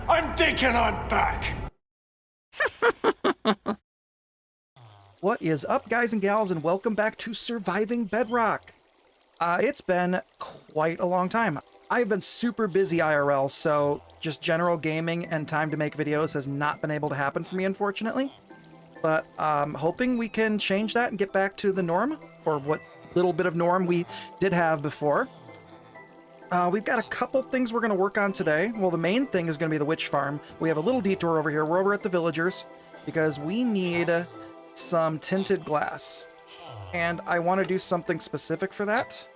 I'm thinking I'm back. What is up, guys and gals, and welcome back to Surviving Bedrock. It's been quite a long time. I've been super busy IRL, so just general gaming and time to make videos has not been able to happen for me, unfortunately. But hoping we can change that and get back to the norm, or what little bit of norm we did have before. We've got a couple things we're going to work on today. Well, the main thing is going to be the witch farm. We have a little detour over here. We're over at the villagers because we need some tinted glass. And I want to do something specific for that.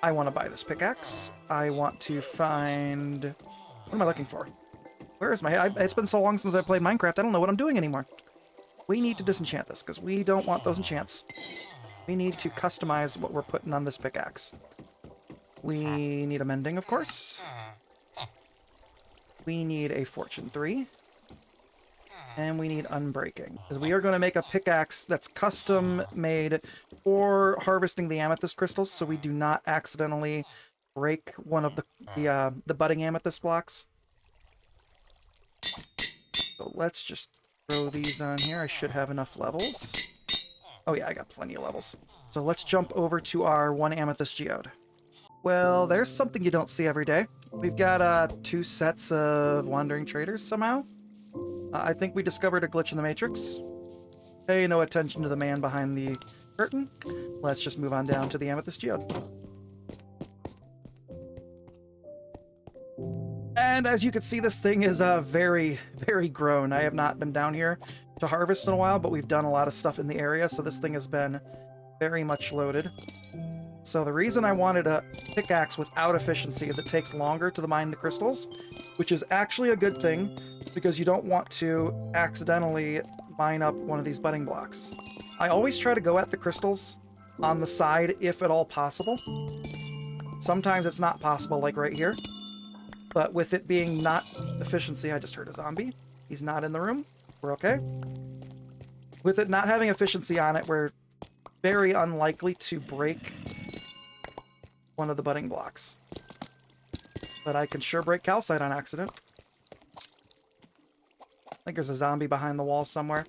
I want to buy this pickaxe. I want to find... What am I looking for? Where is my... It's been so long since I played Minecraft, I don't know what I'm doing anymore. We need to disenchant this because we don't want those enchants. We need to customize what we're putting on this pickaxe. We need a mending, of course. We need a fortune 3. And we need unbreaking. Because we are going to make a pickaxe that's custom made for harvesting the amethyst crystals, so we do not accidentally break one of the budding amethyst blocks. So let's just throw these on here. I should have enough levels. Oh yeah, I got plenty of levels. So let's jump over to our 1 amethyst geode. Well, there's something you don't see every day. We've got 2 sets of wandering traders somehow. I think we discovered a glitch in the matrix. Pay no attention to the man behind the curtain. Let's just move on down to the amethyst geode. And as you can see, this thing is very, very grown. I have not been down here to harvest in a while, but we've done a lot of stuff in the area, so this thing has been very much loaded. So the reason I wanted a pickaxe without efficiency is it takes longer to mine the crystals, which is actually a good thing because you don't want to accidentally mine up one of these budding blocks. I always try to go at the crystals on the side if at all possible. Sometimes it's not possible, like right here. But with it being not efficiency, I just heard a zombie. He's not in the room. We're okay. With it not having efficiency on it, we're very unlikely to break one of the budding blocks. But I can sure break calcite on accident. I think there's a zombie behind the wall somewhere.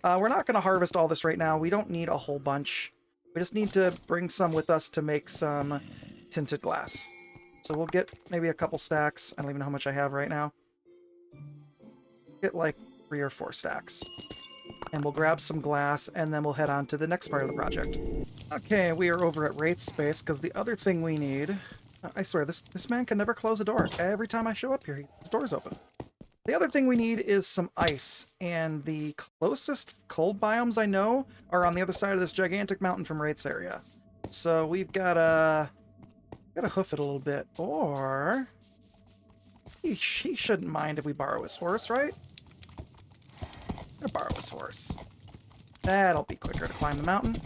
We're not going to harvest all this right now. We don't need a whole bunch. We just need to bring some with us to make some tinted glass. So we'll get maybe a couple stacks. I don't even know how much I have right now. Get like 3 or 4 stacks. And we'll grab some glass, and then we'll head on to the next part of the project. Okay, we are over at Rayth's space, because the other thing we need... I swear, this man can never close a door. Every time I show up here, his door's open. The other thing we need is some ice, and the closest cold biomes I know are on the other side of this gigantic mountain from Rayth's area. So we've gotta hoof it a little bit, or... He shouldn't mind if we borrow his horse, right? I'm gonna borrow his horse. That'll be quicker to climb the mountain.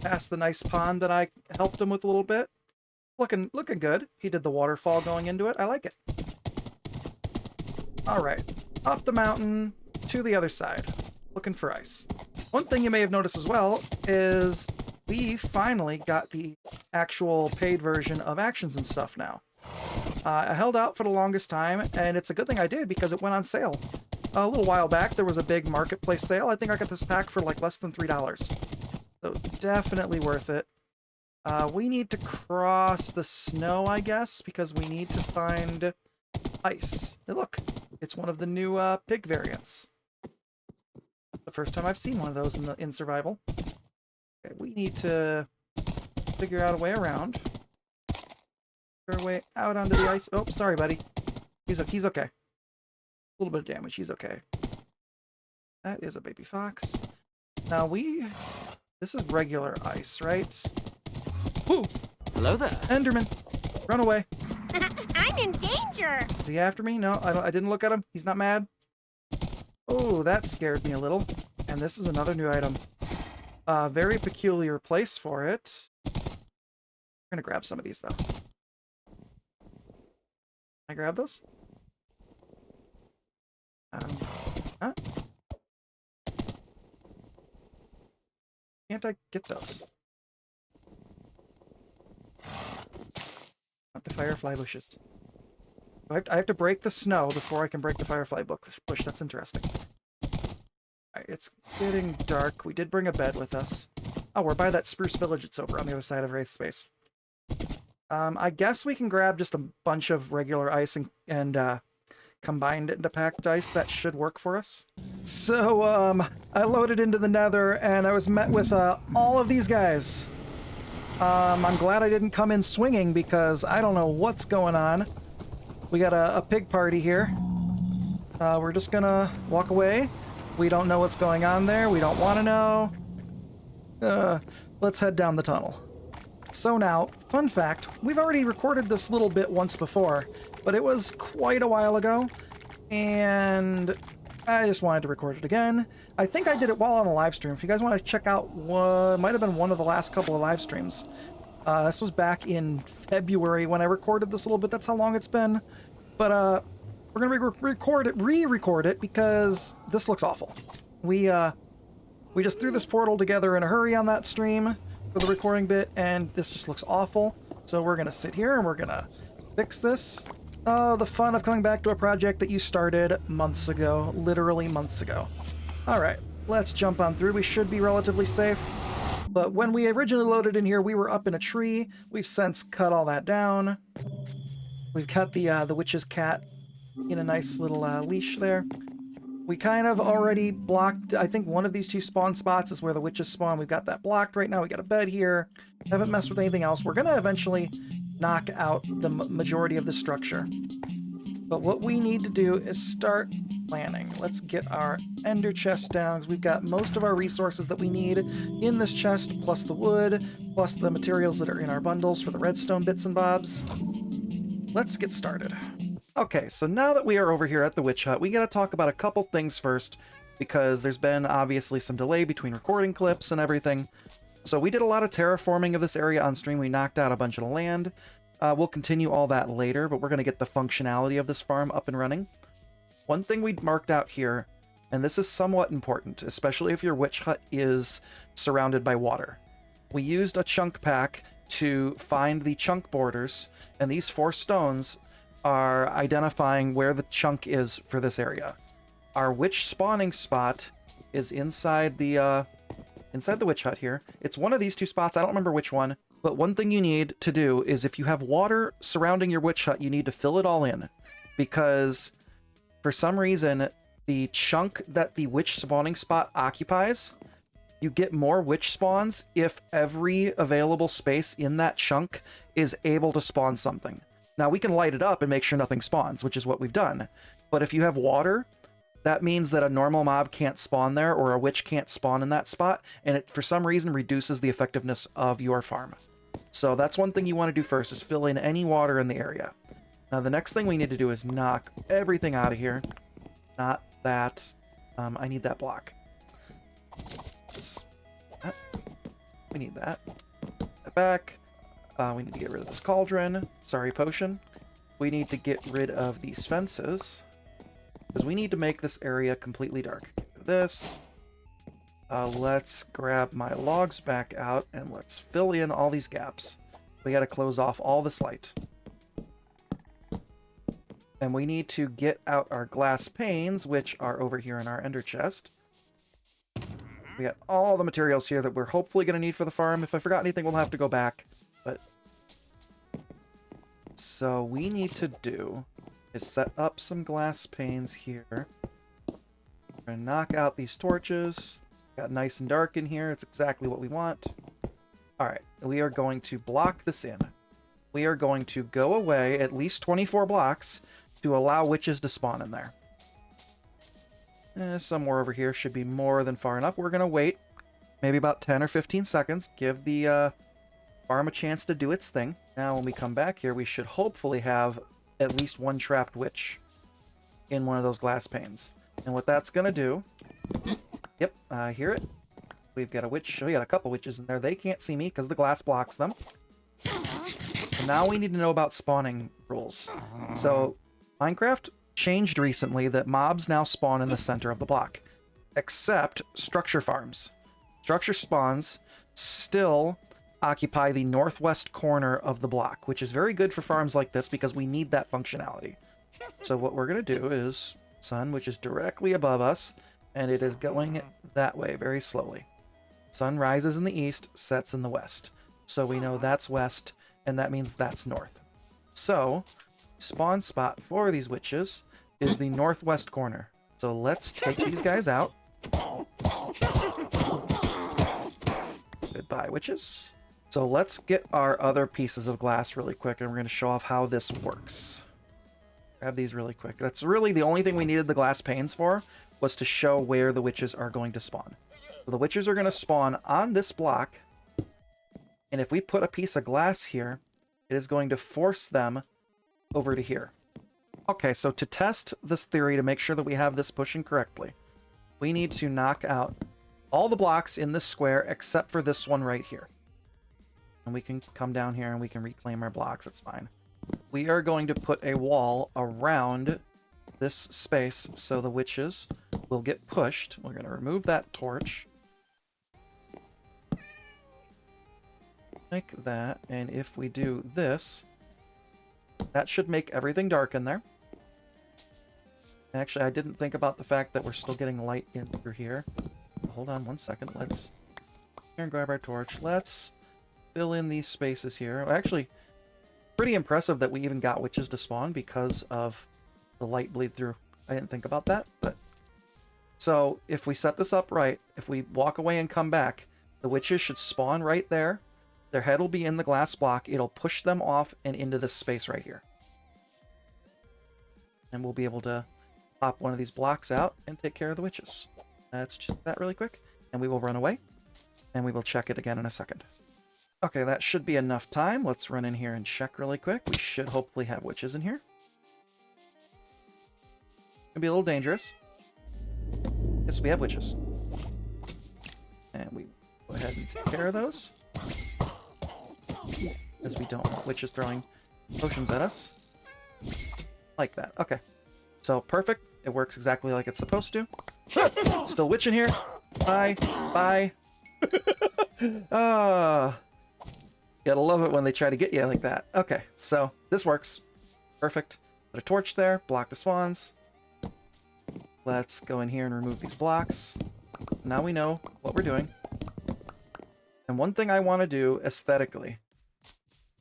Past the nice pond that I helped him with a little bit. Looking good. He did the waterfall going into it. I like it. Alright. Up the mountain to the other side. Looking for ice. One thing you may have noticed as well is we finally got the actual paid version of actions and stuff now. I held out for the longest time, and it's a good thing I did because it went on sale. A little while back, there was a big marketplace sale. I think I got this pack for like less than $3. So definitely worth it. We need to cross the snow, I guess, because we need to find ice. Hey, look, it's one of the new pig variants. The first time I've seen one of those in survival. Okay, we need to figure out a way around. Figure our way out onto the ice. Oh, sorry, buddy. He's okay. A little bit of damage. He's okay. That is a baby fox. Now this is regular ice, right? Woo! Hello there. Enderman! Run away. I'm in danger! Is he after me? No, I didn't look at him. He's not mad. Oh, that scared me a little. And this is another new item. Very peculiar place for it. We're gonna grab some of these, though. Can I grab those? Huh? Can't I get those? Not the firefly bushes. I have to break the snow before I can break the firefly bush. That's interesting. Alright, it's getting dark. We did bring a bed with us. Oh, we're by that spruce village. It's over on the other side of Rayth space. I guess we can grab just a bunch of regular ice and combined it into packed ice. That should work for us. So, I loaded into the Nether, and I was met with all of these guys. I'm glad I didn't come in swinging, because I don't know what's going on. We got a pig party here. We're just gonna walk away. We don't know what's going on there. We don't want to know. Let's head down the tunnel. So now, fun fact, we've already recorded this little bit once before, but it was quite a while ago, and I just wanted to record it again. I think I did it while on a live stream. If you guys want to check out what might have been one of the last couple of live streams. This was back in February when I recorded this a little bit. That's how long it's been. But we're gonna re-record it because this looks awful. We just threw this portal together in a hurry on that stream for the recording bit, and this just looks awful. So we're gonna sit here and we're gonna fix this. Oh, the fun of coming back to a project that you started months ago, literally months ago. Alright, let's jump on through. We should be relatively safe. But when we originally loaded in here, we were up in a tree. We've since cut all that down. We've cut the witch's cat in a nice little leash there. We kind of already blocked, I think one of these two spawn spots is where the witches spawn. We've got that blocked right now. We got a bed here. Haven't messed with anything else. We're going to eventually knock out the majority of the structure. But what we need to do is start planning. Let's get our ender chest down, because we've got most of our resources that we need in this chest, plus the wood, plus the materials that are in our bundles for the redstone bits and bobs. Let's get started. Okay, so now that we are over here at the witch hut, we gotta talk about a couple things first, because there's been obviously some delay between recording clips and everything. So we did a lot of terraforming of this area on stream. We knocked out a bunch of the land. We'll continue all that later, but we're gonna get the functionality of this farm up and running. One thing we marked out here, and this is somewhat important, especially if your witch hut is surrounded by water. We used a chunk pack to find the chunk borders, and these 4 stones are identifying where the chunk is for this area. Our witch spawning spot is inside the witch hut here. It's one of these 2 spots. I don't remember which one, but one thing you need to do is if you have water surrounding your witch hut, you need to fill it all in, because for some reason, the chunk that the witch spawning spot occupies, you get more witch spawns if every available space in that chunk is able to spawn something. Now, we can light it up and make sure nothing spawns, which is what we've done. But if you have water, that means that a normal mob can't spawn there, or a witch can't spawn in that spot, and it, for some reason, reduces the effectiveness of your farm. So that's one thing you want to do first, is fill in any water in the area. Now, the next thing we need to do is knock everything out of here. Not that. I need that block. We need that. Put that back. We need to get rid of this cauldron. Sorry, potion. We need to get rid of these fences, because we need to make this area completely dark. Get rid of this. Let's grab my logs back out, and let's fill in all these gaps. We got to close off all this light. And we need to get out our glass panes, which are over here in our ender chest. We got all the materials here that we're hopefully going to need for the farm. If I forgot anything, we'll have to go back. But so we need to do is set up some glass panes here. We're going to knock out these torches. Got nice and dark in here. It's exactly what we want. Alright, we are going to block this in. We are going to go away at least 24 blocks to allow witches to spawn in there. Somewhere over here should be more than far enough. We're going to wait maybe about 10 or 15 seconds. Give the farm a chance to do its thing. Now when we come back here, we should hopefully have at least one trapped witch in one of those glass panes. And what that's going to do... Yep, I hear it. We've got a witch. We got a couple witches in there. They can't see me because the glass blocks them. And now we need to know about spawning rules. So, Minecraft changed recently that mobs now spawn in the center of the block. Except structure farms. Structure spawns still occupy the northwest corner of the block, which is very good for farms like this because we need that functionality. So what we're going to do is sun, which is directly above us, and it is going that way very slowly. Sun rises in the east, sets in the west. So we know that's west, and that means that's north. So spawn spot for these witches is the northwest corner. So let's take these guys out. Goodbye, witches. So let's get our other pieces of glass really quick, and we're going to show off how this works. Grab these really quick. That's really the only thing we needed the glass panes for, was to show where the witches are going to spawn. So the witches are going to spawn on this block, and if we put a piece of glass here, it is going to force them over to here. Okay, so to test this theory, to make sure that we have this pushing correctly, we need to knock out all the blocks in this square except for this one right here. And we can come down here and we can reclaim our blocks, it's fine. We are going to put a wall around this space so the witches will get pushed. We're going to remove that torch. Like that, and if we do this, that should make everything dark in there. Actually, I didn't think about the fact that we're still getting light in through here. Hold on one second. Let's here and grab our torch. Let's fill in these spaces here. Actually, pretty impressive that we even got witches to spawn because of the light bleed through. I didn't think about that, but so if we set this up right, if we walk away and come back, the witches should spawn right there. Their head will be in the glass block. It'll push them off and into this space right here. And we'll be able to pop one of these blocks out and take care of the witches. That's just that really quick. And we will run away. And we will check it again in a second. Okay, that should be enough time. Let's run in here and check really quick. We should hopefully have witches in here. It'll be a little dangerous. Yes, we have witches. And we go ahead and take care of those. Because we don't want witches throwing potions at us. Like that. Okay. So, perfect. It works exactly like it's supposed to. Still witch in here. Bye. Bye. Gotta love it when they try to get you like that. Okay, so this works. Perfect. Put a torch there. Block the spawns. Let's go in here and remove these blocks. Now we know what we're doing. And one thing I want to do aesthetically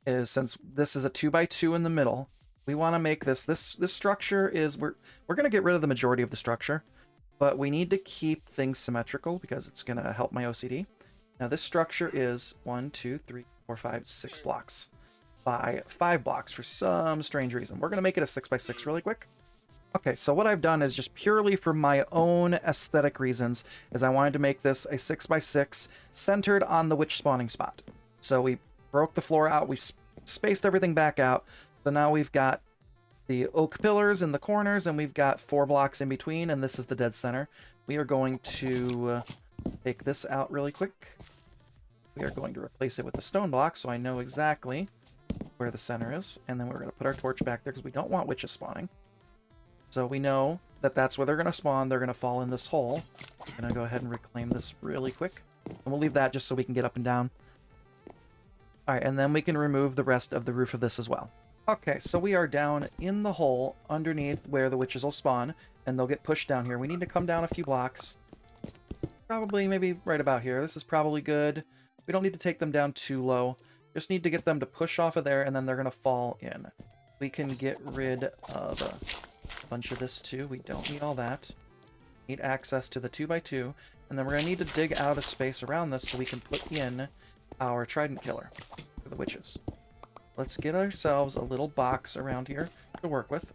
is, since this is a 2x2 in the middle, we want to make this structure is, we're going to get rid of the majority of the structure, but we need to keep things symmetrical because it's going to help my OCD. Now this structure is 1, 2, 3, 4, 5, 6 blocks by 5 blocks for some strange reason. We're going to make it a 6x6 really quick. Okay, so what I've done is just purely for my own aesthetic reasons, is I wanted to make this a 6x6 centered on the witch spawning spot. So we broke the floor out, we spaced everything back out, so now we've got the oak pillars in the corners, and we've got 4 blocks in between, and this is the dead center. We are going to take this out really quick. We are going to replace it with a stone block, so I know exactly where the center is, and then we're going to put our torch back there because we don't want witches spawning. So we know that that's where they're going to spawn. They're going to fall in this hole. I'm going to go ahead and reclaim this really quick. And we'll leave that just so we can get up and down. Alright, and then we can remove the rest of the roof of this as well. Okay, so we are down in the hole underneath where the witches will spawn, and they'll get pushed down here. We need to come down a few blocks. Probably maybe right about here. This is probably good. We don't need to take them down too low. Just need to get them to push off of there, and then they're going to fall in. We can get rid of a bunch of this too. We don't need all that. Need access to the 2x2, and then we're going to need to dig out a space around this so we can put in our Trident killer for the witches. Let's get ourselves a little box around here to work with,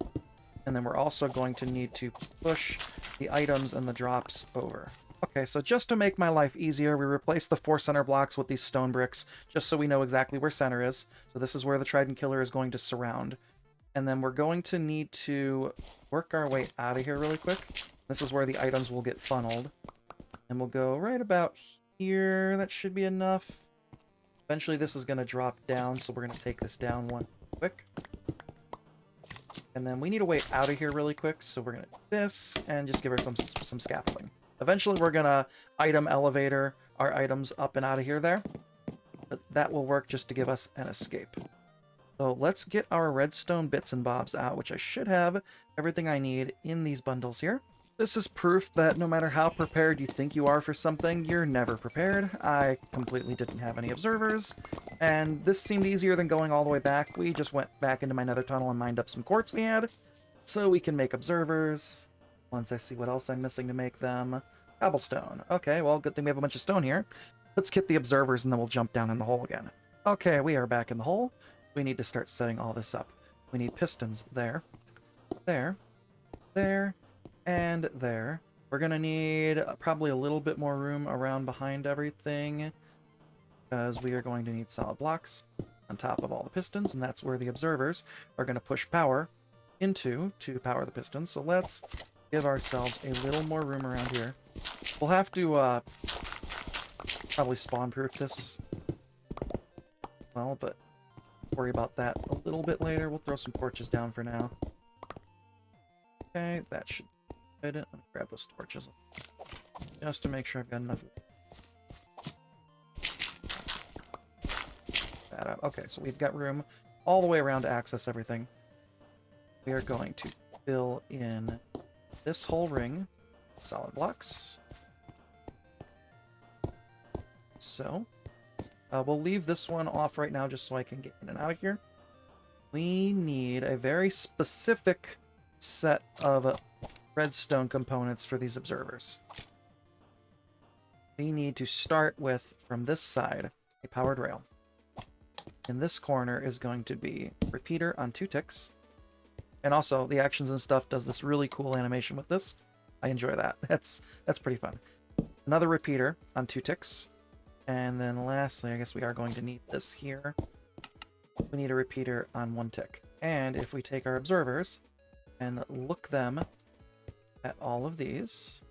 and then we're also going to need to push the items and the drops over. Okay, so just to make my life easier, we replace the 4 center blocks with these stone bricks, just so we know exactly where center is. So this is where the Trident killer is going to surround. And then we're going to need to work our way out of here really quick. This is where the items will get funneled. And we'll go right about here. That should be enough. Eventually this is going to drop down, so we're going to take this down one quick. And then we need a way out of here really quick, so we're going to do this and just give her some scaffolding. Eventually we're going to item elevator our items up and out of here there. But that will work just to give us an escape. So let's get our redstone bits and bobs out, which I should have everything I need in these bundles here. This is proof that no matter how prepared you think you are for something, you're never prepared. I completely didn't have any observers, and this seemed easier than going all the way back. We just went back into my nether tunnel and mined up some quartz we had, so we can make observers. Once I see what else I'm missing to make them. Cobblestone. Okay, well, good thing we have a bunch of stone here. Let's get the observers, and then we'll jump down in the hole again. Okay, we are back in the hole. We need to start setting all this up. We need pistons there, there, there, and there. We're gonna need probably a little bit more room around behind everything, because we are going to need solid blocks on top of all the pistons, and that's where the observers are gonna push power into to power the pistons. So let's give ourselves a little more room around here. We'll have to probably spawn-proof this well, but worry about that a little bit later. We'll throw some torches down for now. Okay, that should be good. Let me grab those torches just to make sure I've got enough. That up. Okay, so we've got room all the way around to access everything. We are going to fill in this whole ring with solid blocks. So, we'll leave this one off right now just so I can get in and out of here. We need a very specific set of redstone components for these observers. We need to start with, from this side, a powered rail. In this corner is going to be a repeater on 2 ticks. And also, the actions and stuff does this really cool animation with this. I enjoy that. That's pretty fun. Another repeater on 2 ticks. And then lastly, I guess we are going to need this here. We need a repeater on 1 tick. And if we take our observers and look them at all of these,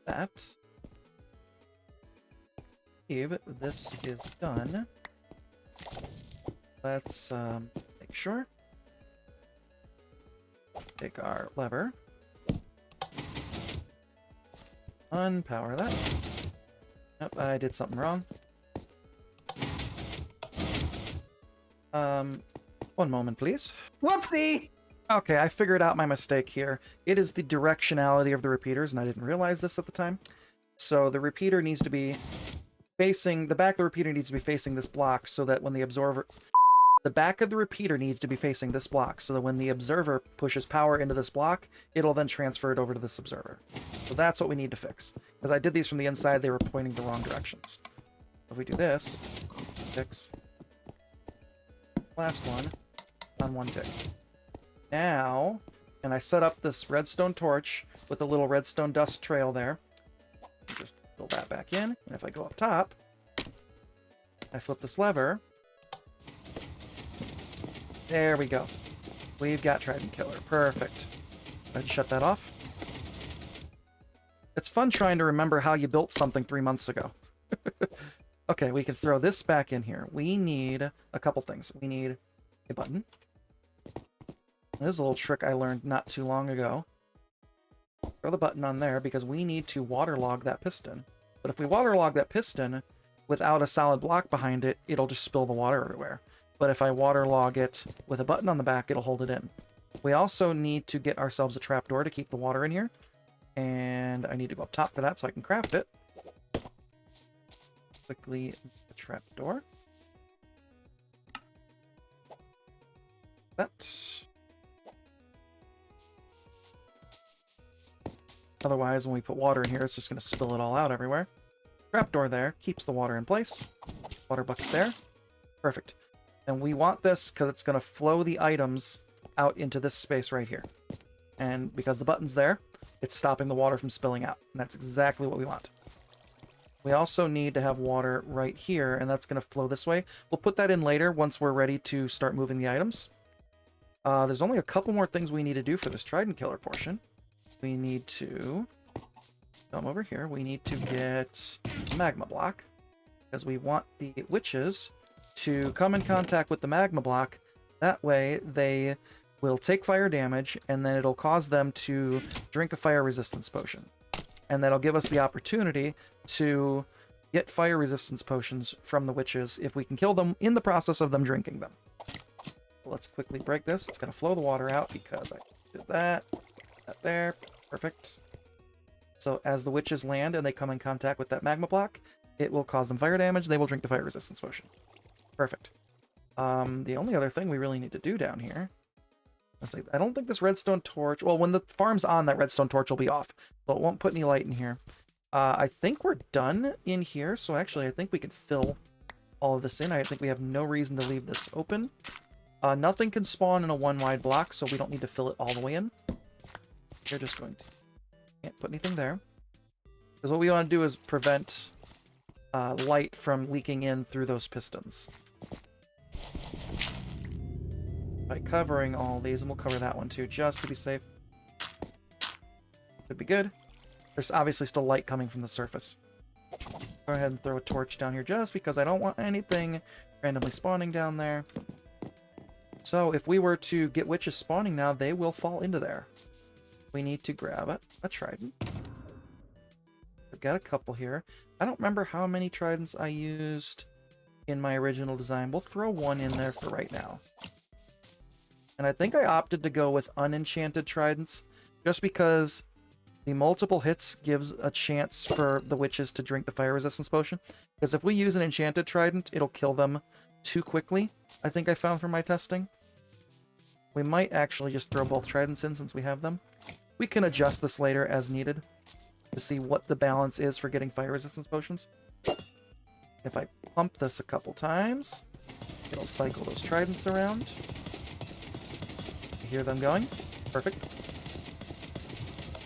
that, if this is done, let's make sure. Take our lever, unpower that. Nope, I did something wrong. One moment, please. Whoopsie! Okay, I figured out my mistake here. It is the directionality of the repeaters, and I didn't realize this at the time. So the repeater needs to be facing, the back of the repeater needs to be facing this block so that when the observer... The back of the repeater needs to be facing this block so that when the observer pushes power into this block, it'll then transfer it over to this observer. So that's what we need to fix. Because I did these from the inside, they were pointing the wrong directions. If we do this, fix. Last one on 1 tick. Now, and I set up this redstone torch with a little redstone dust trail there. Just fill that back in. And if I go up top, I flip this lever. There we go. We've got Trident Killer. Perfect. Let's shut that off. It's fun trying to remember how you built something 3 months ago. Okay, we can throw this back in here. We need a couple things. We need a button. This is a little trick I learned not too long ago. Throw the button on there because we need to waterlog that piston. But if we waterlog that piston without a solid block behind it, it'll just spill the water everywhere. But if I waterlog it with a button on the back, it'll hold it in. We also need to get ourselves a trapdoor to keep the water in here. And I need to go up top for that so I can craft it. Quickly, the trapdoor. That. Otherwise, when we put water in here, it's just going to spill it all out everywhere. Trapdoor there keeps the water in place. Water bucket there. Perfect. And we want this because it's going to flow the items out into this space right here. And because the button's there, it's stopping the water from spilling out. And that's exactly what we want. We also need to have water right here, and that's going to flow this way. We'll put that in later once we're ready to start moving the items. There's only a couple more things we need to do for this Trident Killer portion. We need to come over here. We need to get a magma block because we want the witches to come in contact with the magma block. That way they will take fire damage, and then it'll cause them to drink a fire resistance potion. and that'll give us the opportunity to get fire resistance potions from the witches if we can kill them in the process of them drinking them. Let's quickly break this. It's going to flow the water out because I did that. That there. Perfect. So as the witches land and they come in contact with that magma block, it will cause them fire damage. They will drink the fire resistance potion. Perfect. The only other thing we really need to do down here, I don't think this redstone torch, well, when the farm's on, that redstone torch will be off, so it won't put any light in here. I think we're done in here, so actually I think we can fill all of this in. I think we have no reason to leave this open. Nothing can spawn in a one wide block, so we don't need to fill it all the way in. We're just going to... Can't put anything there. Because what we want to do is prevent light from leaking in through those pistons. By covering all these, and we'll cover that one too, just to be safe. Should be good. There's obviously still light coming from the surface. Go ahead and throw a torch down here just because I don't want anything randomly spawning down there. So if we were to get witches spawning now, they will fall into there. We need to grab a trident. I've got a couple here. I don't remember how many tridents I used in my original design. We'll throw one in there for right now. And I think I opted to go with unenchanted tridents just because the multiple hits gives a chance for the witches to drink the fire resistance potion. Because if we use an enchanted trident, it'll kill them too quickly, I think I found from my testing. We might actually just throw both tridents in since we have them. We can adjust this later as needed to see what the balance is for getting fire resistance potions. If I pump this a couple times, it'll cycle those tridents around. You hear them going? Perfect.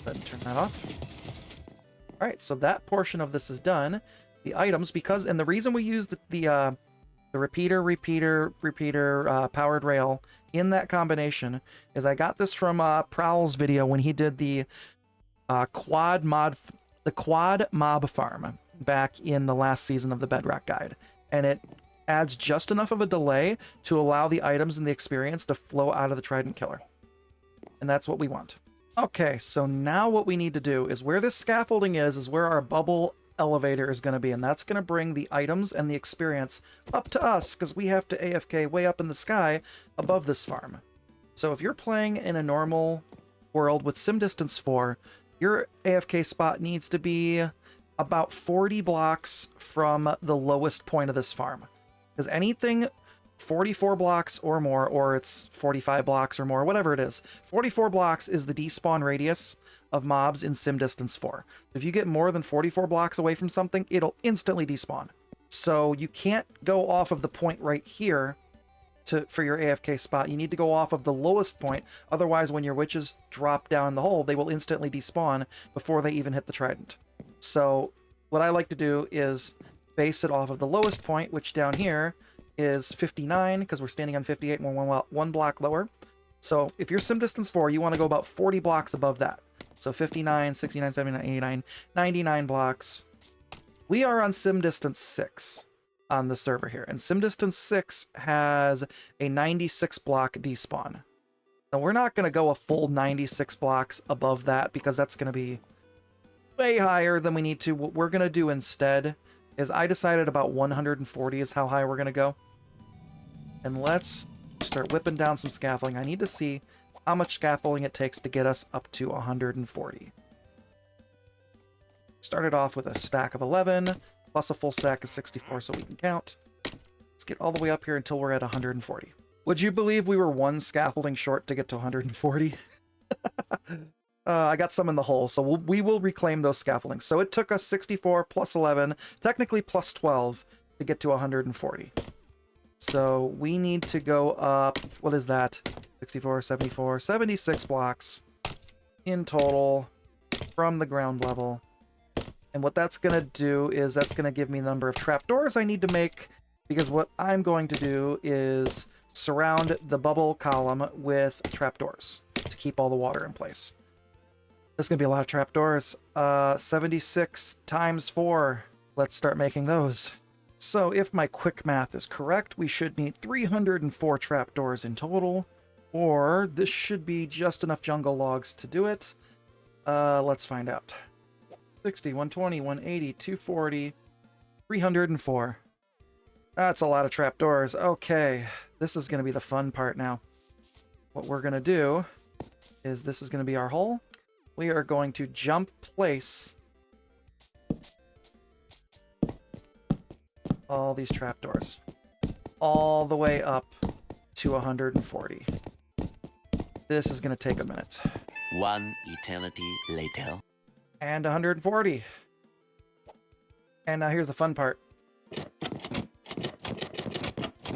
Then turn that off. Alright, so that portion of this is done. The items, because, and the reason we used the repeater, powered rail in that combination is I got this from Prowl's video when he did the quad mob farm back in the last season of the Bedrock guide, and it adds just enough of a delay to allow the items and the experience to flow out of the Trident Killer, and that's what we want. Okay, so now what we need to do is where this scaffolding is where our bubble elevator is going to be, and that's going to bring the items and the experience up to us because we have to AFK way up in the sky above this farm. So if you're playing in a normal world with Sim Distance 4, your AFK spot needs to be about 40 blocks from the lowest point of this farm. Because anything 44 blocks or more, or it's 45 blocks or more, whatever it is, 44 blocks is the despawn radius of mobs in Sim Distance 4. If you get more than 44 blocks away from something, it'll instantly despawn. So you can't go off of the point right here for your AFK spot. You need to go off of the lowest point, otherwise when your witches drop down the hole, they will instantly despawn before they even hit the trident. So what I like to do is base it off of the lowest point, which down here is 59, because we're standing on 58 and we're one block lower. So if you're Sim Distance 4, you want to go about 40 blocks above that. So 59, 69, 79, 89, 99 blocks. We are on Sim Distance 6 on the server here, and Sim Distance 6 has a 96 block despawn. Now we're not going to go a full 96 blocks above that because that's going to be way higher than we need to. What we're going to do instead is I decided about 140 is how high we're going to go. And let's start whipping down some scaffolding. I need to see how much scaffolding it takes to get us up to 140. Started off with a stack of 11, plus a full stack of 64 so we can count. Let's get all the way up here until we're at 140. Would you believe we were one scaffolding short to get to 140? I got some in the hole, so we will reclaim those scaffoldings. So it took us 64 plus 11, technically plus 12, to get to 140. So we need to go up, what is that? 64, 74, 76 blocks in total from the ground level. And what that's going to do is that's going to give me the number of trapdoors I need to make, because what I'm going to do is surround the bubble column with trapdoors to keep all the water in place. There's going to be a lot of trapdoors. 76 times 4. Let's start making those. So if my quick math is correct, we should need 304 trapdoors in total, or this should be just enough jungle logs to do it. Let's find out. 160, 120, 180, 240, 304. That's a lot of trapdoors. Okay, this is going to be the fun part now. What we're going to do is this is going to be our hole. We are going to jump place all these trapdoors all the way up to 140. This is going to take a minute. One eternity later. And 140. And now here's the fun part.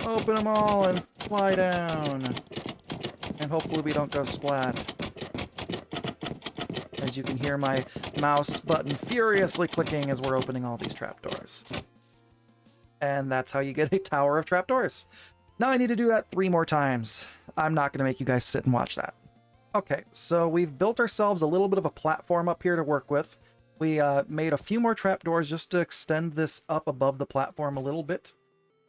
Open them all and fly down. And hopefully we don't go splat. As you can hear my mouse button furiously clicking as we're opening all these trapdoors. And that's how you get a tower of trapdoors. Now I need to do that 3 more times. I'm not going to make you guys sit and watch that. Okay, so we've built ourselves a little bit of a platform up here to work with. We made a few more trapdoors just to extend this up above the platform a little bit.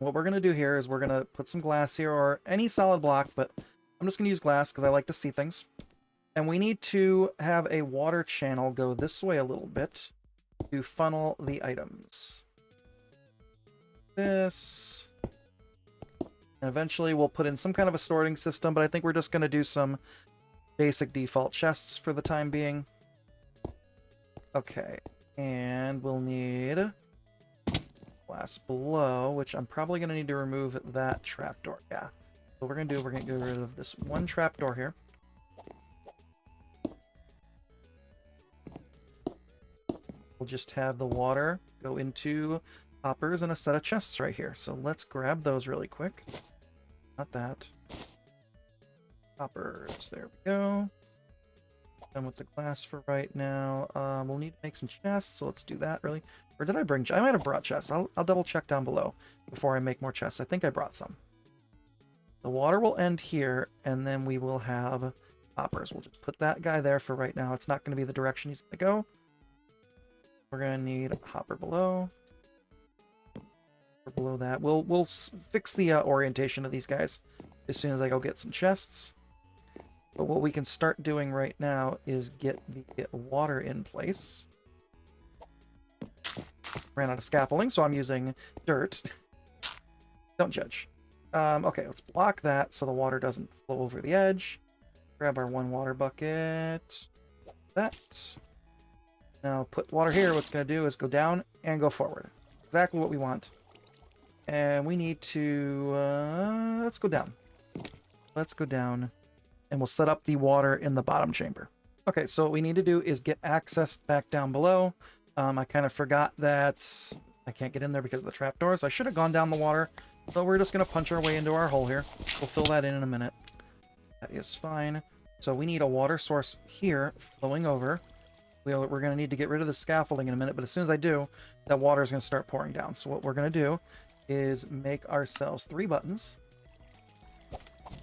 What we're going to do here is we're going to put some glass here, or any solid block, but I'm just going to use glass because I like to see things. And we need to have a water channel go this way a little bit to funnel the items. This. And eventually we'll put in some kind of a sorting system, but I think we're just going to do some basic default chests for the time being. Okay, and we'll need glass below, which I'm probably going to need to remove that trapdoor. Yeah, what we're going to do, we're going to get rid of this one trapdoor here. We'll just have the water go into hoppers and a set of chests right here. So let's grab those really quick. Not that. Hoppers, there we go. Done with the glass for right now. We'll need to make some chests, so let's do that really. Or did I bring? I might have brought chests. I'll double check down below before I make more chests. I think I brought some. The water will end here, and then we will have hoppers. We'll just put that guy there for right now. It's not going to be the direction he's going to go. We're going to need a hopper below. Below that. We'll fix the orientation of these guys as soon as I go get some chests. But what we can start doing right now is get the water in place. Ran out of scaffolding, so I'm using dirt. Don't judge. Okay, let's block that so the water doesn't flow over the edge. Grab our one water bucket. That. Now put water here. What's going to do is go down and go forward. Exactly what we want. And we need to... let's go down. Let's go down. And we'll set up the water in the bottom chamber. Okay, so what we need to do is get access back down below. I kind of forgot that I can't get in there because of the trapdoors. I should have gone down the water. So we're just going to punch our way into our hole here. We'll fill that in a minute. That is fine. So we need a water source here flowing over. We're going to need to get rid of the scaffolding in a minute, but as soon as I do, that water is going to start pouring down. So what we're going to do is make ourselves 3 buttons.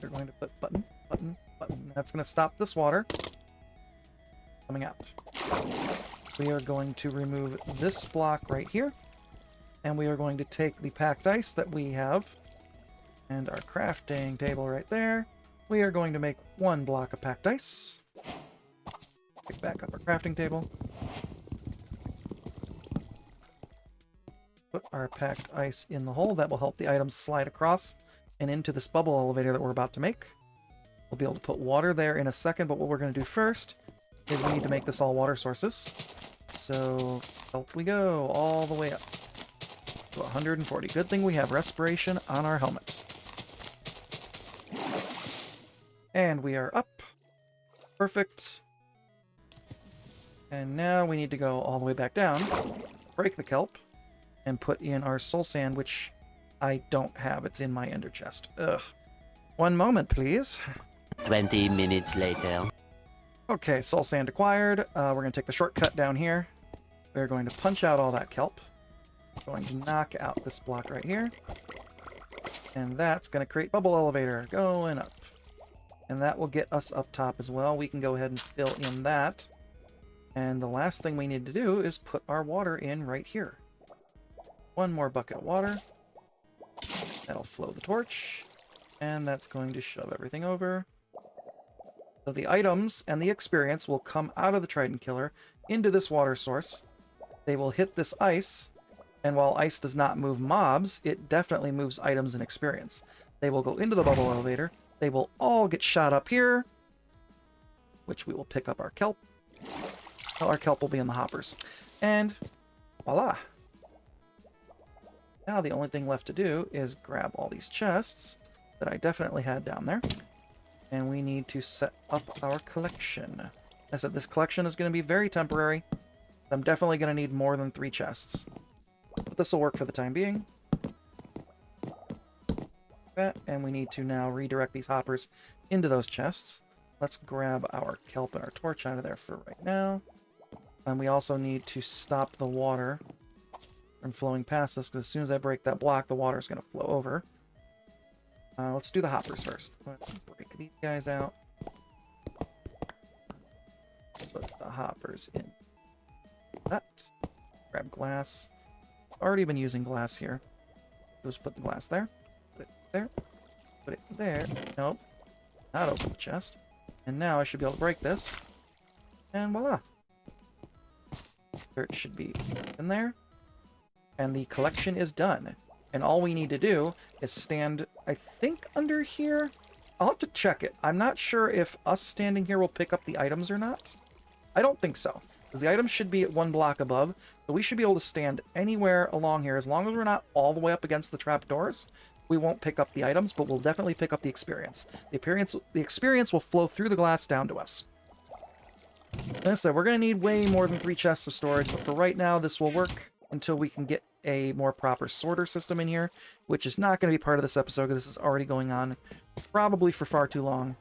We're going to put button, button, button. That's going to stop this water coming out. We are going to remove this block right here, and we are going to take the packed ice that we have and our crafting table right there. We are going to make 1 block of packed ice. Pick back up our crafting table. Put our packed ice in the hole. That will help the items slide across and into this bubble elevator that we're about to make. We'll be able to put water there in a second, but what we're going to do first is we need to make this all water sources. So up we go, all the way up to 140. Good thing we have respiration on our helmet. And we are up. Perfect. And now we need to go all the way back down, break the kelp, and put in our soul sand, which I don't have. It's in my ender chest. Ugh. 1 moment, please. 20 minutes later. Okay, soul sand acquired. We're going to take the shortcut down here. We're going to punch out all that kelp. We're going to knock out this block right here. And that's going to create bubble elevator going up. And that will get us up top as well. We can go ahead and fill in that. And the last thing we need to do is put our water in right here. 1 more bucket of water. That'll flow the torch. And that's going to shove everything over. So the items and the experience will come out of the Trident Killer into this water source. they will hit this ice, and while ice does not move mobs, it definitely moves items and experience. They will go into the bubble elevator. They will all get shot up here, which we will pick up our kelp. Well, our kelp will be in the hoppers. And voila. Now the only thing left to do is grab all these chests that I definitely had down there. And we need to set up our collection. I said this collection is going to be very temporary. I'm definitely going to need more than 3 chests. But this will work for the time being. And we need to now redirect these hoppers into those chests. Let's grab our kelp and our torch out of there for right now. And we also need to stop the water from flowing past us, because as soon as I break that block, the water is going to flow over. Let's do the hoppers first. Let's break these guys out. Put the hoppers in that. Grab glass. Already been using glass here. Just put the glass there. Put it there. Put it there. Nope. Not open the chest. And now I should be able to break this. And voila. Dirt should be in there. And the collection is done. And all we need to do is stand, I think, under here. I'll have to check it. I'm not sure if us standing here will pick up the items or not. I don't think so, because the items should be at 1 block above, but we should be able to stand anywhere along here. As long as we're not all the way up against the trapdoors, we won't pick up the items, but we'll definitely pick up the experience. The experience will flow through the glass down to us. Like I said, we're going to need way more than 3 chests of storage, but for right now, this will work until we can get a more proper sorter system in here, which is not going to be part of this episode because this is already going on probably for far too long.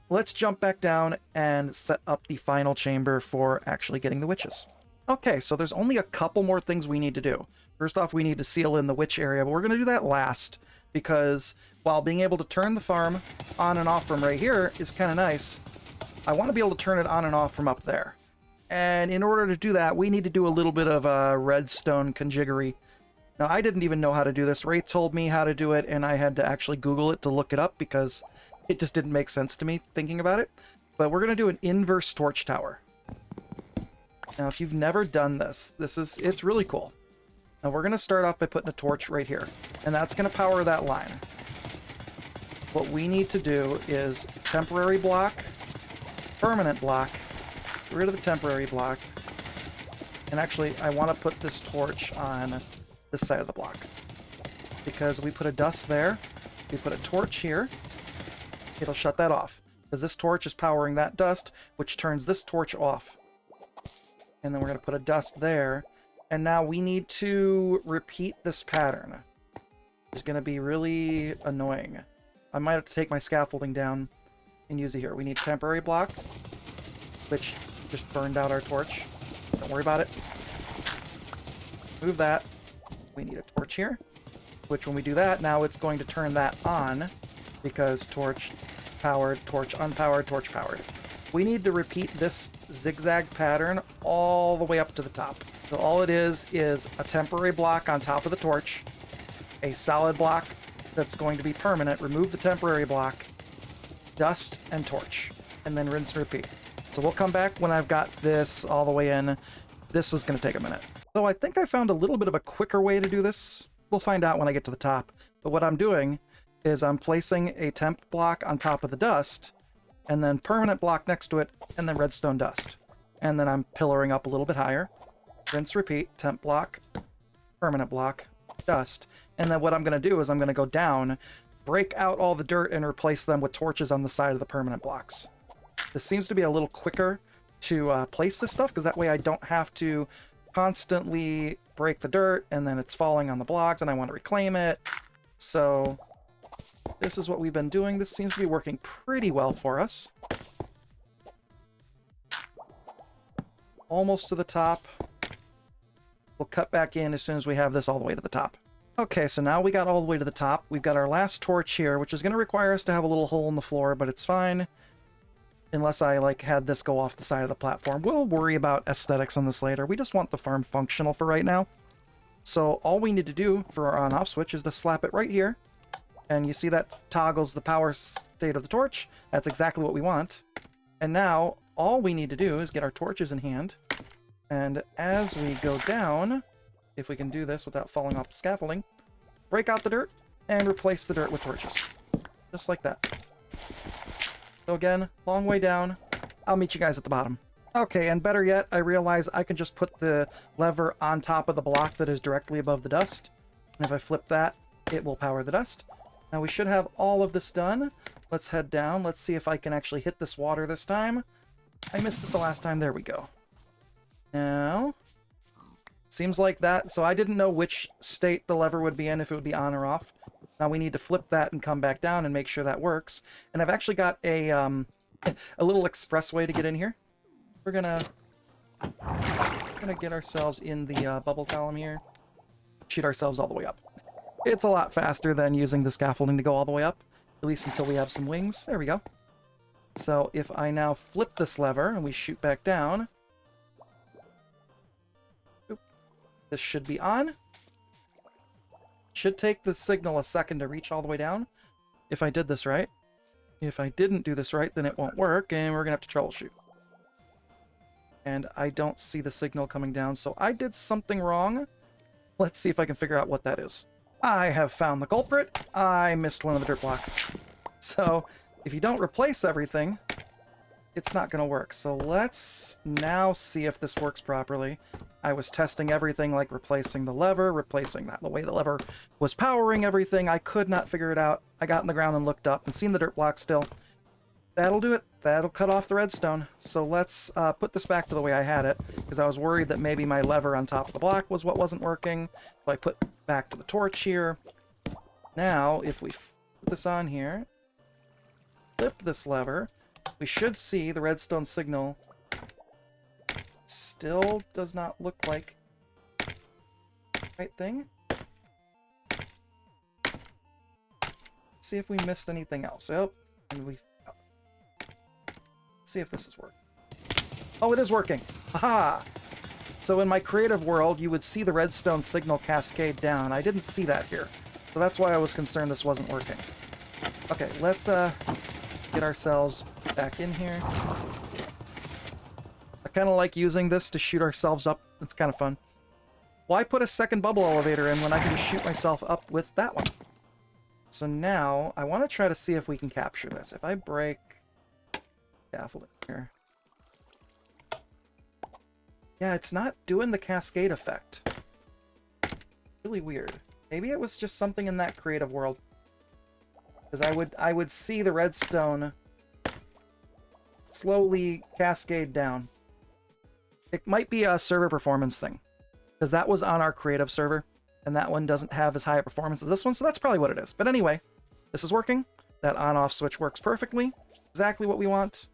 Let's jump back down and set up the final chamber for actually getting the witches. Okay, so there's only a couple more things we need to do. First off, we need to seal in the witch area, but we're going to do that last, because while being able to turn the farm on and off from right here is kind of nice, I want to be able to turn it on and off from up there. And in order to do that, we need to do a little bit of a redstone conjiggery. Now, I didn't even know how to do this. Rayth told me how to do it, and I had to actually Google it to look it up because it just didn't make sense to me thinking about it. But we're going to do an inverse torch tower. Now, if you've never done this, it's really cool. Now, we're going to start off by putting a torch right here, and that's going to power that line. What we need to do is temporary block, permanent block, get rid of the temporary block, and actually, I want to put this torch on this side of the block, because we put a dust there, we put a torch here, it'll shut that off, because this torch is powering that dust, which turns this torch off. And then we're going to put a dust there, and now we need to repeat this pattern. It's going to be really annoying. I might have to take my scaffolding down and use it here. We need temporary block, which just burned out our torch. Don't worry about it. Move that. We need a torch here, which when we do that, now it's going to turn that on, because torch powered, torch unpowered, torch powered. We need to repeat this zigzag pattern all the way up to the top. So all it is a temporary block on top of the torch, a solid block that's going to be permanent, remove the temporary block, dust, and torch, and then rinse and repeat. So we'll come back when I've got this all the way in. This is going to take a minute. So I think I found a little bit of a quicker way to do this. We'll find out when I get to the top. But what I'm doing is I'm placing a temp block on top of the dust, and then permanent block next to it, and then redstone dust. And then I'm pillaring up a little bit higher. Rinse, repeat, temp block, permanent block, dust. And then what I'm going to do is I'm going to go down, break out all the dirt, and replace them with torches on the side of the permanent blocks. This seems to be a little quicker to place this stuff, because that way I don't have to constantly break the dirt, and then it's falling on the blocks, and I want to reclaim it. So this is what we've been doing. This seems to be working pretty well for us. Almost to the top. We'll cut back in as soon as we have this all the way to the top. Okay, so now we got all the way to the top. We've got our last torch here, which is going to require us to have a little hole in the floor, but it's fine. Unless I, had this go off the side of the platform. We'll worry about aesthetics on this later. We just want the farm functional for right now. So all we need to do for our on-off switch is to slap it right here. And you see that toggles the power state of the torch. That's exactly what we want. And now all we need to do is get our torches in hand. And as we go down, if we can do this without falling off the scaffolding, break out the dirt and replace the dirt with torches. Just like that. So again, long way down. I'll meet you guys at the bottom. Okay, and better yet, I realize I can just put the lever on top of the block that is directly above the dust. And if I flip that, it will power the dust. Now we should have all of this done. Let's head down. Let's see if I can actually hit this water this time. I missed it the last time. There we go. Now, seems like that. So I didn't know which state the lever would be in, if it would be on or off. Now we need to flip that and come back down and make sure that works. And I've actually got a little express way to get in here. We're gonna get ourselves in the bubble column here. Shoot ourselves all the way up. It's a lot faster than using the scaffolding to go all the way up, at least until we have some wings. There we go. So if I now flip this lever and we shoot back down, this should be on. Should take the signal a second to reach all the way down, if I did this right. If I didn't do this right, then it won't work, and we're gonna have to troubleshoot. And I don't see the signal coming down, so I did something wrong. Let's see if I can figure out what that is. I have found the culprit. I missed one of the dirt blocks. So if you don't replace everything, it's not going to work. So let's now see if this works properly. I was testing everything, like replacing the lever, replacing that, the way the lever was powering everything. I could not figure it out. I got in the ground and looked up and seen the dirt block still. That'll do it. That'll cut off the redstone. So let's put this back to the way I had it, because I was worried that maybe my lever on top of the block was what wasn't working. So I put back to the torch here. Now, if we put this on here, flip this lever, we should see the redstone signal. Still does not look like the right thing. See if we missed anything else. Oh, and we... see if this is working. Oh, it is working. Aha! So in my creative world, you would see the redstone signal cascade down. I didn't see that here. So that's why I was concerned this wasn't working. Okay, let's get ourselves back in here. I kind of like using this to shoot ourselves up. It's kind of fun. Why put a second bubble elevator in when I can just shoot myself up with that one? So now, I want to try to see if we can capture this. If I break... scaffolding here. Yeah, it's not doing the cascade effect. Really weird. Maybe it was just something in that creative world. Because I would see the redstone slowly cascade down. It might be a server performance thing. Because that was on our creative server. And that one doesn't have as high a performance as this one. So that's probably what it is. But anyway, this is working. That on-off switch works perfectly. Exactly what we want.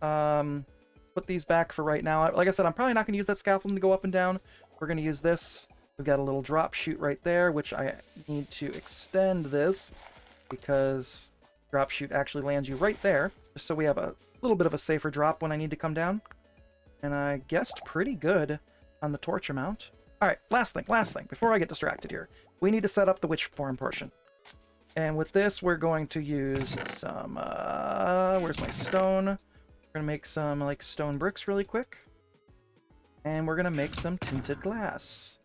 Put these back for right now. Like I said, I'm probably not going to use that scaffolding to go up and down. We're going to use this. We've got a little drop chute right there, which I need to extend this because drop chute actually lands you right there, just so we have a little bit of a safer drop when I need to come down. And I guessed pretty good on the torch amount. All right, last thing, before I get distracted here. We need to set up the witch form portion. And with this, we're going to use some, where's my stone? We're going to make some, like, stone bricks really quick. And we're going to make some tinted glass.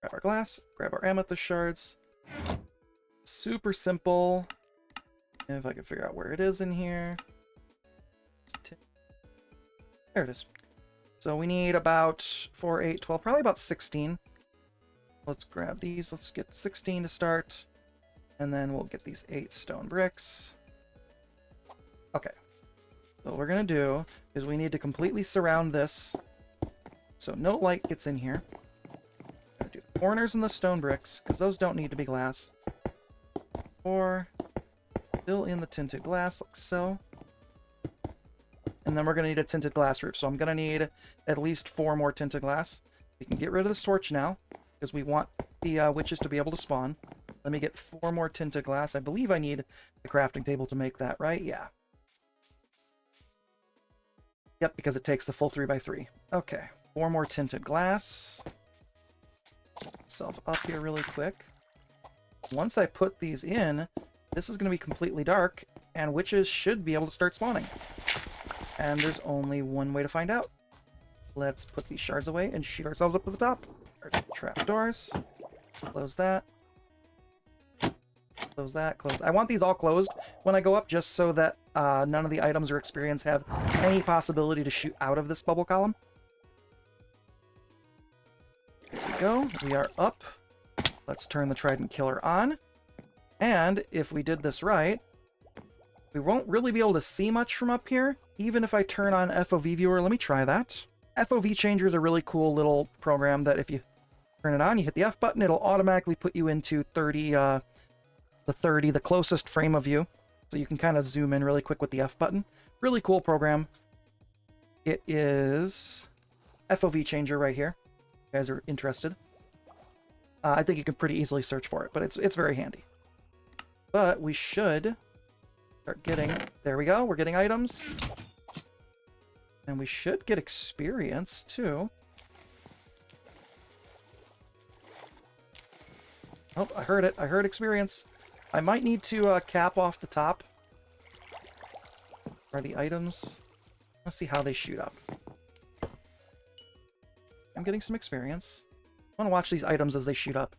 Grab our glass, grab our amethyst shards. Super simple. If I can figure out where it is in here. There it is. So we need about 4, 8, 12, probably about 16. Let's grab these. Let's get 16 to start. And then we'll get these 8 stone bricks. Okay. So what we're going to do is we need to completely surround this so no light gets in here. We're going to do the corners and the stone bricks, because those don't need to be glass. Or fill in the tinted glass like so. And then we're going to need a tinted glass roof. So I'm going to need at least 4 more tinted glass. We can get rid of this torch now, because we want the witches to be able to spawn. Let me get 4 more tinted glass. I believe I need the crafting table to make that, right? Yeah. Yep, because it takes the full 3x3. Okay, 4 more tinted glass. Get myself up here really quick. Once I put these in, this is going to be completely dark, and witches should be able to start spawning. And there's only one way to find out. Let's put these shards away and shoot ourselves up to the top. Trapdoors. Close that. Close that. Close. I want these all closed when I go up, just so that none of the items or experience have any possibility to shoot out of this bubble column. There we go. We are up. Let's turn the Trident Killer on. And if we did this right, we won't really be able to see much from up here, even if I turn on FOV Viewer. Let me try that. FOV Changer is a really cool little program that if you turn it on, you hit the F button, it'll automatically put you into 30, the closest frame of view. So you can kind of zoom in really quick with the F button. Really cool program. It is FOV Changer right here. If you guys are interested. I think you can pretty easily search for it, but it's very handy. But we should start getting... There we go, we're getting items. And we should get experience, too. Oh, I heard it. I heard experience. I might need to cap off the top. Are the items? Let's see how they shoot up. I'm getting some experience. I want to watch these items as they shoot up.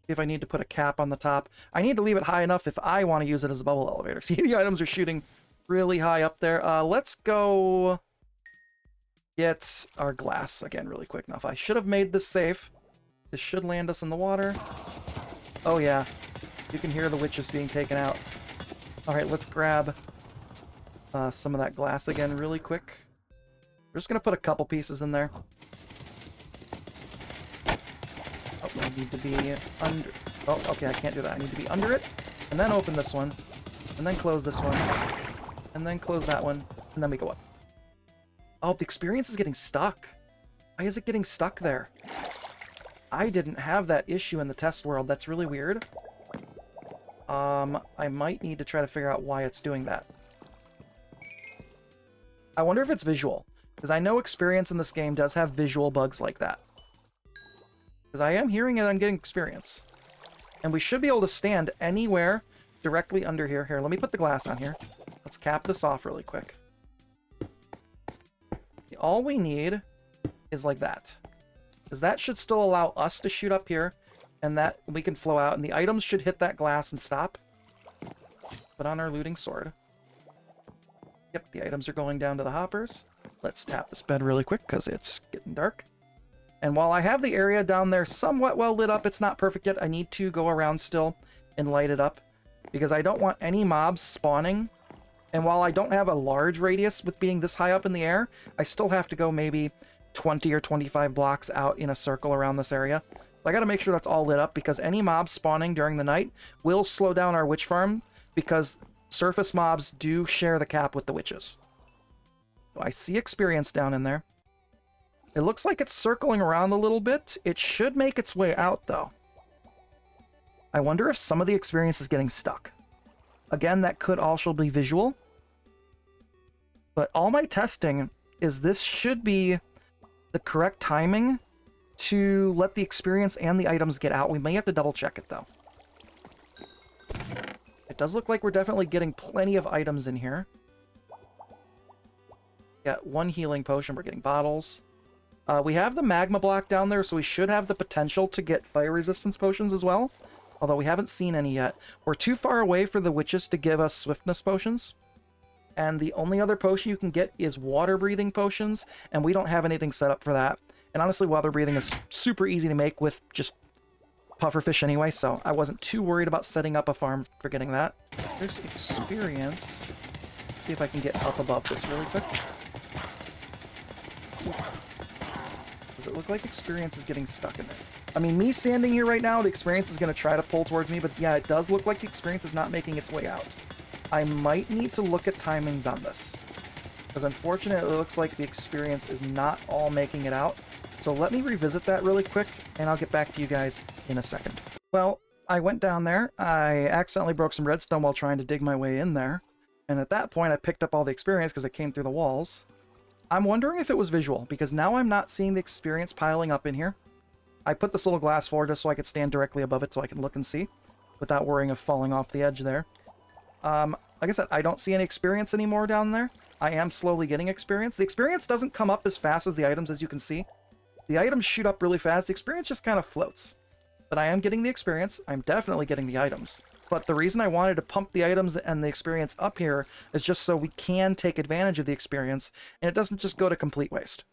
See if I need to put a cap on the top. I need to leave it high enough if I want to use it as a bubble elevator. See, the items are shooting really high up there. Let's go get our glass again really quick. Now, if I should have made this safe, this should land us in the water. Oh, yeah. You can hear the witches being taken out. All right, let's grab some of that glass again really quick. We're just going to put a couple pieces in there. Oh, I need to be under... Oh, okay, I can't do that. I need to be under it, and then open this one, and then close this one, and then close that one, and then we go up. Oh, the experience is getting stuck. Why is it getting stuck there? I didn't have that issue in the test world. That's really weird. I might need to try to figure out why it's doing that. I wonder if it's visual, because I know experience in this game does have visual bugs like that. Because I am hearing it, I'm getting experience. And we should be able to stand anywhere directly under here. Here, let me put the glass on here. Let's cap this off really quick. All we need is like that. Because that should still allow us to shoot up here, and that we can flow out, and the items should hit that glass and stop. Put on our looting sword. Yep, the items are going down to the hoppers. Let's tap this bed really quick, because it's getting dark. And while I have the area down there somewhat well lit up, it's not perfect yet. I need to go around still and light it up, because I don't want any mobs spawning. And while I don't have a large radius with being this high up in the air, I still have to go maybe 20 or 25 blocks out in a circle around this area. So I gotta make sure that's all lit up, because any mobs spawning during the night will slow down our witch farm, because surface mobs do share the cap with the witches. So I see experience down in there. It looks like it's circling around a little bit. It should make its way out, though. I wonder if some of the experience is getting stuck. Again, that could also be visual. But all my testing is this should be the correct timing to let the experience and the items get out. We may have to double check it, though. It does look like we're definitely getting plenty of items in here. Got one healing potion. We're getting bottles. We have the magma block down there, so we should have the potential to get fire resistance potions as well. Although we haven't seen any yet. We're too far away for the witches to give us swiftness potions. And the only other potion you can get is water breathing potions, and we don't have anything set up for that. And honestly, water breathing is super easy to make with just pufferfish anyway, so I wasn't too worried about setting up a farm for getting that. There's experience. Let's see if I can get up above this really quick. Does it look like experience is getting stuck in there? I mean, me standing here right now, the experience is going to try to pull towards me, but yeah, it does look like the experience is not making its way out. I might need to look at timings on this, because unfortunately it looks like the experience is not all making it out. So let me revisit that really quick, and I'll get back to you guys in a second. Well, I went down there. I accidentally broke some redstone while trying to dig my way in there, and at that point I picked up all the experience because it came through the walls. I'm wondering if it was visual, because now I'm not seeing the experience piling up in here. I put this little glass floor just so I could stand directly above it so I can look and see without worrying of falling off the edge there. Like I said, I don't see any experience anymore down there. I am slowly getting experience. The experience doesn't come up as fast as the items, as you can see. The items shoot up really fast. The experience just kind of floats. But I am getting the experience. I'm definitely getting the items. But the reason I wanted to pump the items and the experience up here is just so we can take advantage of the experience, and it doesn't just go to complete waste.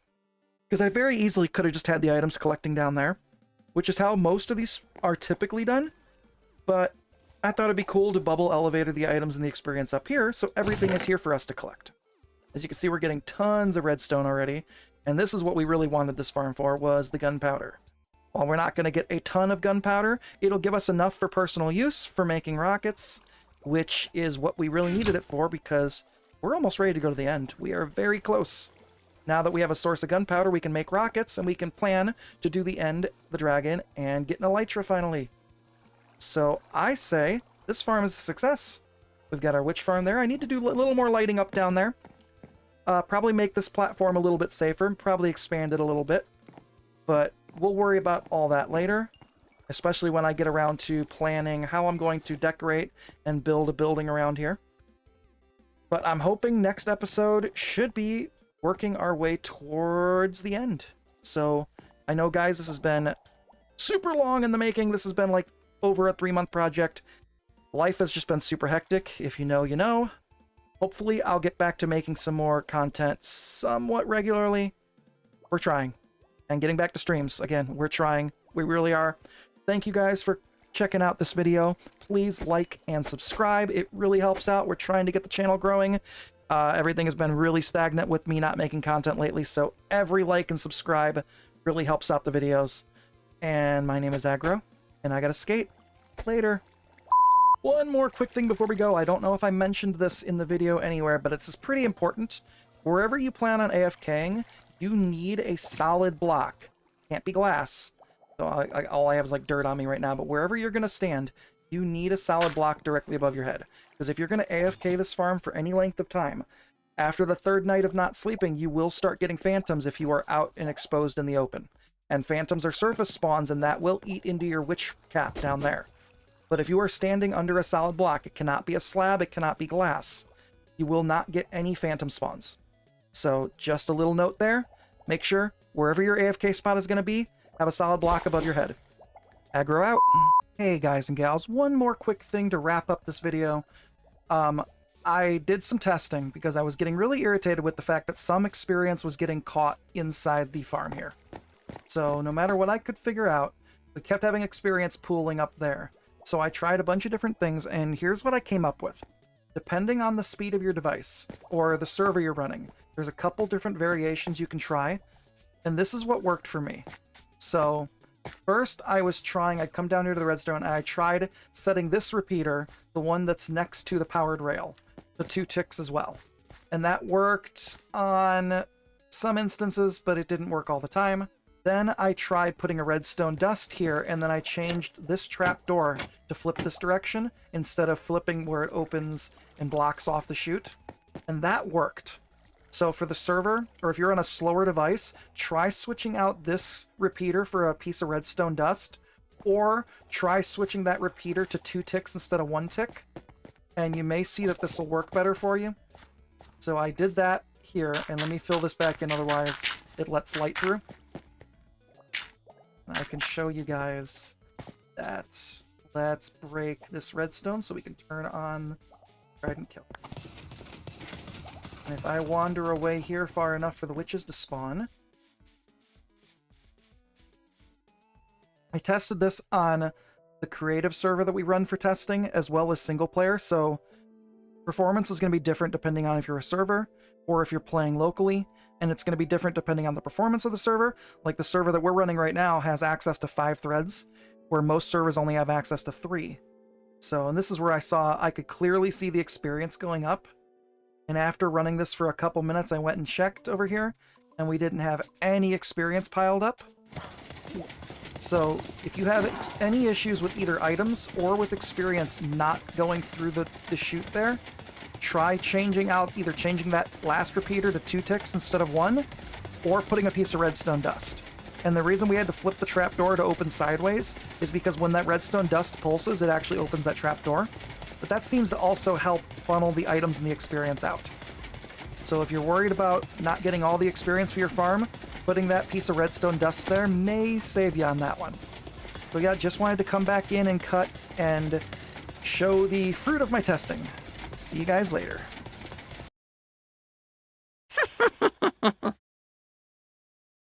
Because I very easily could have just had the items collecting down there, which is how most of these are typically done. But I thought it'd be cool to bubble elevator the items and the experience up here, so everything is here for us to collect. As you can see, we're getting tons of redstone already, and this is what we really wanted this farm for, was the gunpowder. While we're not going to get a ton of gunpowder, it'll give us enough for personal use, for making rockets, which is what we really needed it for, because we're almost ready to go to the end. We are very close. Now that we have a source of gunpowder, we can make rockets, and we can plan to do the end, the dragon, and get an elytra finally. So I say this farm is a success. We've got our witch farm there. I need to do a little more lighting up down there. Probably make this platform a little bit safer, probably expand it a little bit. But we'll worry about all that later, especially when I get around to planning how I'm going to decorate and build a building around here. But I'm hoping next episode should be working our way towards the end. So I know, guys, this has been super long in the making. This has been like over a 3-month project. Life has just been super hectic. If you know, you know. Hopefully I'll get back to making some more content somewhat regularly. We're trying. And getting back to streams. Again, we're trying. We really are. Thank you guys for checking out this video. Please like and subscribe. It really helps out. We're trying to get the channel growing. Everything has been really stagnant with me not making content lately, so every like and subscribe really helps out the videos. And my name is Aggro, and I gotta skate. Later. One more quick thing before we go. I don't know if I mentioned this in the video anywhere, but it's pretty important. Wherever you plan on AFKing, you need a solid block. Can't be glass. So all I have is like dirt on me right now, but wherever you're going to stand, you need a solid block directly above your head. Because if you're going to AFK this farm for any length of time, after the 3rd night of not sleeping, you will start getting phantoms if you are out and exposed in the open. And phantoms are surface spawns, and that will eat into your witch cap down there. But if you are standing under a solid block, it cannot be a slab, it cannot be glass. You will not get any phantom spawns. So just a little note there. Make sure wherever your AFK spot is going to be, have a solid block above your head. Aggro out. Hey guys and gals, one more quick thing to wrap up this video. I did some testing because I was getting really irritated with the fact that some experience was getting caught inside the farm here. So no matter what I could figure out, we kept having experience pooling up there. So I tried a bunch of different things, and here's what I came up with. Depending on the speed of your device, or the server you're running, there's a couple different variations you can try, and this is what worked for me. So, first I'd come down here to the redstone, and I tried setting this repeater, the one that's next to the powered rail, the 2 ticks as well. And that worked on some instances, but it didn't work all the time. Then I tried putting a redstone dust here, and then I changed this trapdoor to flip this direction instead of flipping where it opens and blocks off the chute. And that worked. So for the server, or if you're on a slower device, try switching out this repeater for a piece of redstone dust, or try switching that repeater to 2 ticks instead of 1 tick, and you may see that this will work better for you. So I did that here, and let me fill this back in, otherwise it lets light through. I can show you guys that. Let's break this redstone so we can turn on Trident kill. And if I wander away here far enough for the witches to spawn... I tested this on the creative server that we run for testing, as well as single player, so performance is going to be different depending on if you're a server or if you're playing locally, and it's going to be different depending on the performance of the server. Like the server that we're running right now has access to 5 threads, where most servers only have access to 3. So, and this is where I could clearly see the experience going up. And after running this for a couple minutes, I went and checked over here, and we didn't have any experience piled up. So, if you have any issues with either items or with experience not going through the chute there, try either changing that last repeater to 2 ticks instead of 1, or putting a piece of redstone dust. And the reason we had to flip the trapdoor to open sideways is because when that redstone dust pulses, it actually opens that trapdoor. But that seems to also help funnel the items and the experience out. So if you're worried about not getting all the experience for your farm, putting that piece of redstone dust there may save you on that one. So yeah, just wanted to come back in and cut and show the fruit of my testing. See you guys later.